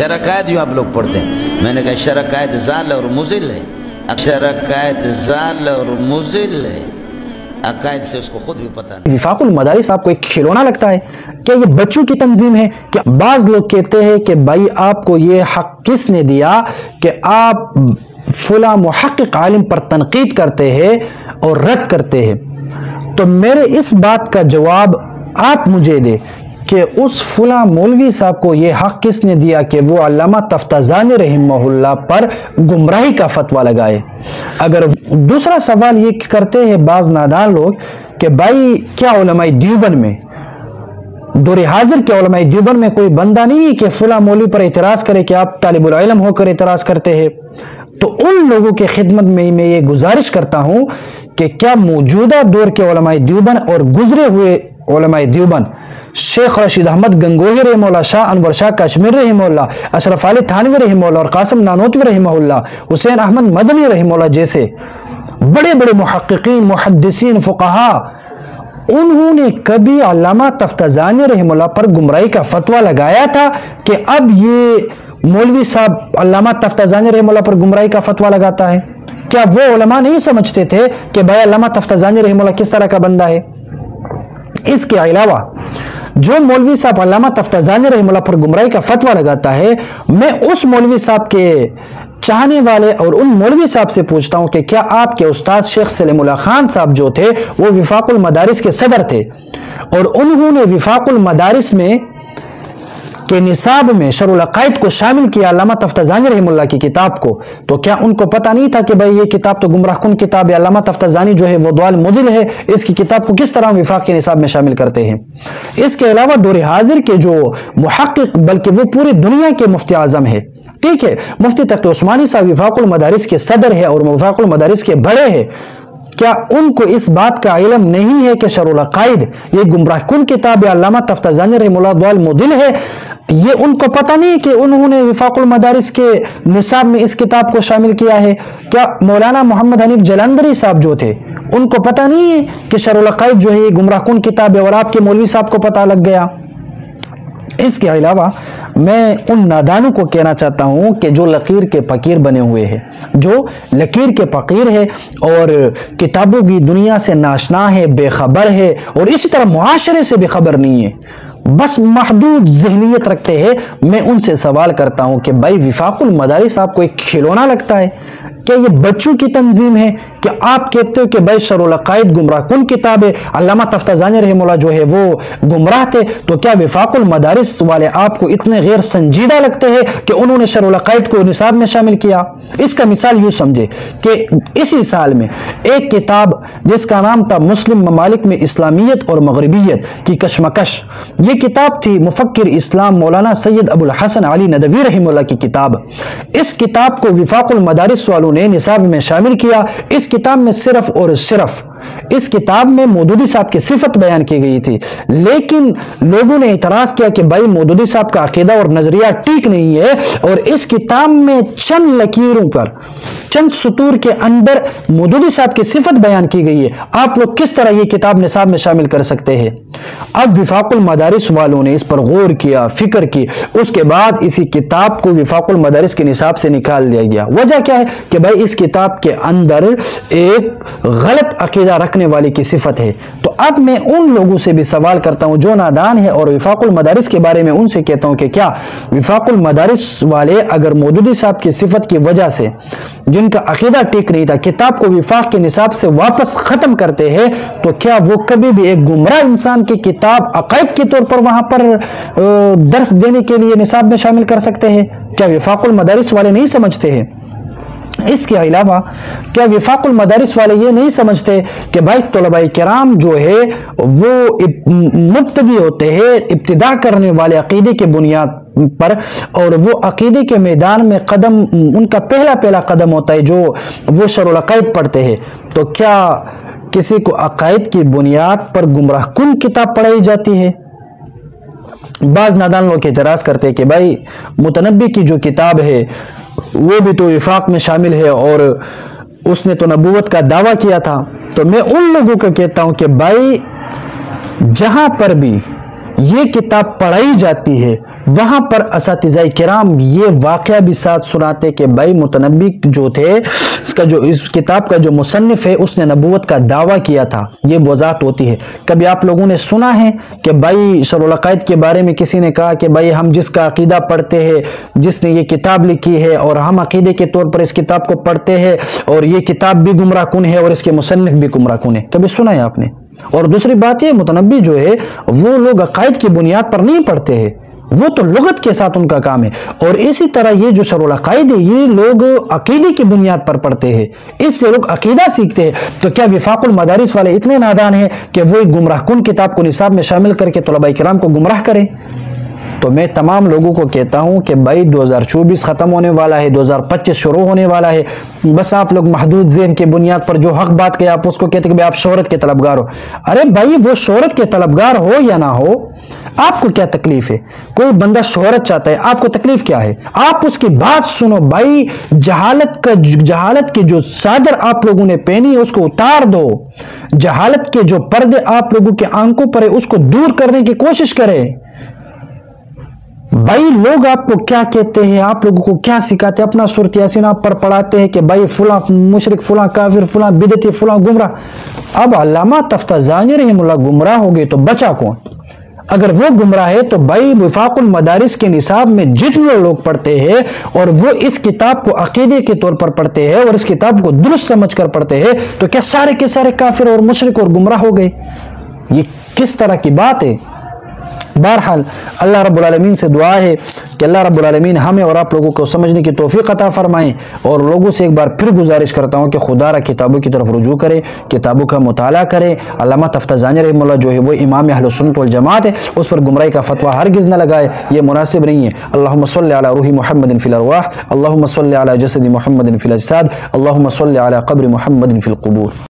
شرکائد یوں آپ لوگ پڑھتے ہیں. میں نے کہا شرکائد ضال اور مضل ہے. شرکائد ضال اور مضل ہے. عقائد سے اس کو خود بھی پتہ نہیں. وفاق المدارس آپ کو ایک کھلونا لگتا ہے؟ کیا یہ بچوں کی تنظیم ہے؟ کیا بعض لوگ کہتے ہیں کہ بھائی آپ کو یہ حق کس نے دیا کہ آپ فلاں محقق عالم پر تنقید کرتے ہیں اور رد کرتے ہیں؟ تو میرے اس بات کا جواب آپ مجھے دے کہ اس فلاں مولوی صاحب کو یہ حق کس نے دیا کہ وہ علامہ تفتزانی رحمہ اللہ پر گمراہی کا فتویٰ لگائے؟ اگر دوسرا سوال یہ کرتے ہیں بعض نادان لوگ کہ بھائی کیا علماء دیوبند میں دور حاضر کے علماء دیوبند میں کوئی بندہ نہیں ہے کہ فلاں مولوی پر اعتراض کرے کہ آپ طالب العلم ہو کر اعتراض کرتے ہیں؟ تو ان لوگوں کے خدمت میں یہ گزارش کرتا ہوں کہ کیا موجودہ دور کے علماء دیوبند اور گزرے ہوئے علماء دیوبند شیخ رشید احمد گنگوہی رحمہ اللہ، شاہ انور شاہ کشمیر رحمہ اللہ، اشرف علی تھانوی رحمہ اللہ اور قاسم نانوتوی رحمہ اللہ، حسین احمد مدنی رحمہ اللہ جیسے بڑے بڑے محققین، محدثین، فقہا، انہوں نے کبھی علامہ تفتزانی رحمہ اللہ پر گمراہی کا فتویٰ لگایا تھا کہ اب یہ مولوی صاحب علامہ تفتزانی رحمہ اللہ پر گمراہی کا فتویٰ لگاتا ہے؟ کیا وہ علماء نہیں سمجھتے تھے کہ بھائی علامہ تفتزانی رحمہ اللہ کس طرح کا بندہ ہے؟ اس کے علاوہ جو مولوی صاحب علامہ تفتزانی رحمہ اللہ پر گمراہی کا فتویٰ لگاتا ہے، میں اس مولوی صاحب کے چاہنے والے اور ان مولوی صاحب سے پوچھتا ہوں کہ کیا آپ کے استاد شیخ سلیم اللہ خان صاحب جو تھے وہ وفاق المدارس کے صدر تھے اور انہوں نے وفاق المدارس میں کے نصاب میں شرح العقائد کو شامل کیا علامہ تفتزانی رحمہ اللہ کی کتاب کو، تو کیا ان کو پتہ نہیں تھا کہ بھائی یہ کتاب تو گمراہ کن کتاب ہے؟ علامہ تفتزانی جو ہے وہ ضال مضل ہے، اس کی کتاب کو کس طرح وفاق کے نصاب میں شامل کرتے ہیں؟ اس کے علاوہ دور حاضر کے جو محقق بلکہ وہ پوری دنیا کے مفتی اعظم ہے، ٹھیک ہے، مفتی تقی عثمانی صاحب وفاق المدارس کے صدر ہے اور وفاق المدارس کے بڑے ہیں، کیا ان کو اس بات کا علم نہیں ہے کہ شرح العقائد یہ گمراہ کن کتاب ہے، علامہ تفتزانی رحمہ اللہ ضال مضل ہے؟ یہ ان کو پتہ نہیں کہ انہوں نے وفاق المدارس کے نصاب میں اس کتاب کو شامل کیا ہے؟ کیا مولانا محمد حنیف جلندری صاحب جو تھے ان کو پتہ نہیں ہے کہ شرح العقائد جو ہے یہ گمراہ کن کتاب ہے اور آپ کے مولوی صاحب کو پتہ لگ گیا؟ اس کے علاوہ میں ان نادانوں کو کہنا چاہتا ہوں کہ جو لکیر کے فقیر بنے ہوئے ہیں، جو لکیر کے فقیر ہے اور کتابوں کی دنیا سے ناشنا ہے، بے خبر ہے اور اسی طرح معاشرے سے بھی خبر نہیں ہے، بس محدود ذہنیت رکھتے ہیں، میں ان سے سوال کرتا ہوں کہ بھائی وفاق المدارس آپ کو ایک کھلونا لگتا ہے؟ کیا یہ بچوں کی تنظیم ہے کہ آپ کہتے ہو کہ بھائی شرح العقائد گمراہ کن کتاب ہے، علامہ تفتزانی رحمہ اللہ جو ہے وہ گمراہ تھے، تو کیا وفاق المدارس والے آپ کو اتنے غیر سنجیدہ لگتے ہیں کہ انہوں نے شرح العقائد کو نصاب میں شامل کیا؟ اس کا مثال یوں سمجھے کہ اسی سال میں ایک کتاب جس کا نام تھا مسلم ممالک میں اسلامیت اور مغربیت کی کشمکش، یہ کتاب تھی مفکر اسلام مولانا سید ابو الحسن علی ندوی رحمہ اللہ کی کتاب۔ اس کتاب کو وفاق المدارس والوں نے نصاب میں شامل کیا۔ اس کتاب میں صرف اور صرف اس کتاب میں مودودی صاحب کی صفت بیان کی گئی تھی، لیکن لوگوں نے اعتراض کیا کہ بھائی مودودی صاحب کا عقیدہ اور نظریہ ٹھیک نہیں ہے، اور اس کتاب میں چند لکیروں پر چند سطور کے اندر مودودی صاحب کی صفت بیان کی گئی ہے، آپ لوگ کس طرح یہ کتاب نصاب میں شامل کر سکتے ہیں؟ اب وفاق المدارس والوں نے اس پر غور کیا، فکر کی، اس کے بعد اسی کتاب کو وفاق المدارس کے نصاب سے نکال دیا گیا۔ وجہ کیا ہے کہ بھائی اس کتاب کے اندر ایک غلط عقیدہ رکھنے والے کی صفت ہے۔ تو اب میں ان لوگوں سے بھی سوال کرتا ہوں جو نادان ہے اور وفاق المدارس کے بارے میں ان سے کہتا ہوں کہ کیا وفاق المدارس والے اگر مودودی صاحب کی صفت کی وجہ سے جن کا عقیدہ ٹھیک نہیں تھا کتاب کو وفاق کے نصاب سے واپس ختم کرتے ہیں، تو کیا وہ کبھی بھی ایک گمراہ انسان کی کتاب عقائد کے طور پر وہاں پر درس دینے کے لیے نصاب میں شامل کر سکتے ہیں؟ کیا وفاق المدارس والے نہیں سمجھتے ہیں؟ اس کے علاوہ کیا وفاق المدارس والے یہ نہیں سمجھتے کہ بھائی طلباء کرام جو ہے وہ مبتدی ہوتے ہیں، ابتدا کرنے والے عقیدے کے بنیاد پر، اور وہ عقیدے کے میدان میں قدم ان کا پہلا قدم ہوتا ہے جو وہ شرح العقائد پڑھتے ہیں، تو کیا کسی کو عقائد کی بنیاد پر گمراہ کن کتاب پڑھائی جاتی ہے؟ بعض نادان لوگ اعتراض کرتے ہیں کہ بھائی متنبی کی جو کتاب ہے وہ بھی تو وفاق میں شامل ہے اور اس نے تو نبوت کا دعویٰ کیا تھا۔ تو میں ان لوگوں کو کہتا ہوں کہ بھائی جہاں پر بھی یہ کتاب پڑھائی جاتی ہے وہاں پر اساتذہ کرام یہ واقعہ بھی ساتھ سناتے کہ بھائی متنبی جو تھے اس کتاب کا جو مصنف ہے اس نے نبوت کا دعویٰ کیا تھا، یہ وضاحت ہوتی ہے۔ کبھی آپ لوگوں نے سنا ہے کہ بھائی شرح العقائد کے بارے میں کسی نے کہا کہ بھائی ہم جس کا عقیدہ پڑھتے ہیں، جس نے یہ کتاب لکھی ہے اور ہم عقیدے کے طور پر اس کتاب کو پڑھتے ہیں اور یہ کتاب بھی گمراہ کن ہے اور اس کے مصنف بھی گمراہ کن ہے، کبھی سنا ہے آپ نے؟ اور دوسری بات یہ متنبی جو ہے وہ لوگ عقائد کی بنیاد پر نہیں پڑھتے ہیں، وہ تو لغت کے ساتھ ان کا کام ہے، اور اسی طرح یہ جو شرح العقائد ہے یہ لوگ عقیدے کی بنیاد پر پڑھتے ہیں، اس سے لوگ عقیدہ سیکھتے ہیں۔ تو کیا وفاق المدارس والے اتنے نادان ہیں کہ وہ ایک گمراہ کن کتاب کو نصاب میں شامل کر کے طلباء کرام کو گمراہ کریں؟ تو میں تمام لوگوں کو کہتا ہوں کہ بھائی 2024 ختم ہونے والا ہے، 2025 شروع ہونے والا ہے، بس آپ لوگ محدود ذہن کی بنیاد پر جو حق بات کہ آپ اس کو کہتے ہیں کہ آپ شہرت کے طلبگار ہو۔ ارے بھائی وہ شہرت کے طلبگار ہو یا نہ ہو، آپ کو کیا تکلیف ہے؟ کوئی بندہ شہرت چاہتا ہے، آپ کو تکلیف کیا ہے؟ آپ اس کی بات سنو بھائی، جہالت کی جو چادر آپ لوگوں نے پہنی ہے اس کو اتار دو، جہالت کے جو پردے آپ لوگوں کے آنکھوں پر ہے اس کو دور کرنے کی کوشش کریں۔ بھائی لوگ آپ کو کیا کہتے ہیں، آپ لوگوں کو کیا سکھاتے ہیں، اپنا سورۃ یاسین آپ پر پڑھاتے ہیں کہ بھائی فلاں مشرک، فلاں کافر، فلاں بدعتی، فلاں گمراہ۔ اب علامہ تفتزانی رحمہ اللہ گمراہ ہو گئے تو بچا کون؟ اگر وہ گمراہ ہے تو بھائی وفاق المدارس کے نصاب میں جتنے لوگ پڑھتے ہیں اور وہ اس کتاب کو عقیدے کے طور پر پڑھتے ہیں اور اس کتاب کو درست سمجھ کر پڑھتے ہیں، تو کیا سارے کے سارے کافر اور مشرک اور گمراہ ہو گئے؟ یہ کس طرح کی بات ہے؟ بہرحال اللہ رب العالمین سے دعا ہے کہ اللہ رب العالمین ہمیں اور آپ لوگوں کو سمجھنے کی توفیق عطا فرمائیں، اور لوگوں سے ایک بار پھر گزارش کرتا ہوں کہ خدا را کتابوں کی طرف رجوع کریں، کتابوں کا مطالعہ کریں۔ علامہ تفتزانی رحمہ اللہ جو ہے وہ امام اہل سنت والجماعت ہے، اس پر گمراہی کا فتویٰ ہرگز نہ لگائے، یہ مناسب نہیں ہے۔ اللہم صلی علی روح محمد فی الارواح، اللہم صلی علی جسد محمد فی الاجساد، اللہم صلی علی قبر محمد فی القبور۔